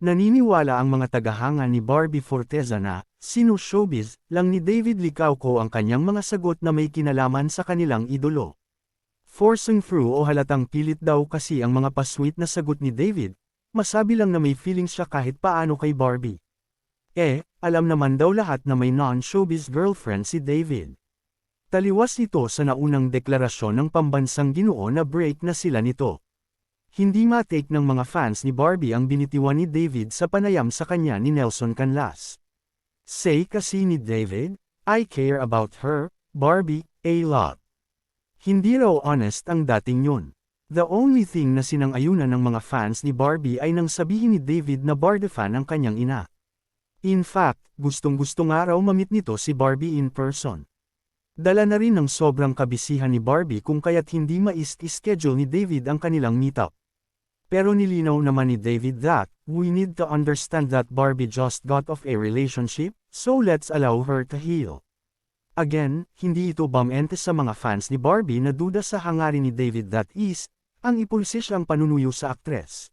Naniniwala ang mga tagahanga ni Barbie Forteza na, sino showbiz, lang ni David Licauco ang kanyang mga sagot na may kinalaman sa kanilang idolo. Forcing through o halatang pilit daw kasi ang mga pasweet na sagot ni David, masabi lang na may feelings siya kahit paano kay Barbie. Alam naman daw lahat na may non-showbiz girlfriend si David. Taliwas ito sa naunang deklarasyon ng pambansang Ginoo na break na sila nito. Hindi ma-take ng mga fans ni Barbie ang binitiwan ni David sa panayam sa kanya ni Nelson Canlas. Say kasi ni David, I care about her, Barbie, a lot. Hindi raw honest ang dating yun. The only thing na sinang-ayunan ng mga fans ni Barbie ay nang sabihin ni David na Barbie fan ang kanyang ina. In fact, gustong-gusto nga raw mamit nito si Barbie in person. Dala na rin ng sobrang kabisihan ni Barbie kung kaya't hindi ma-schedule ni David ang kanilang meetup. Pero nilinaw naman ni David that, we need to understand that Barbie just got off a relationship, so let's allow her to heal. Again, hindi ito bumente sa mga fans ni Barbie na duda sa hangarin ni David that is, ang impulse siyang panunuyo sa aktres.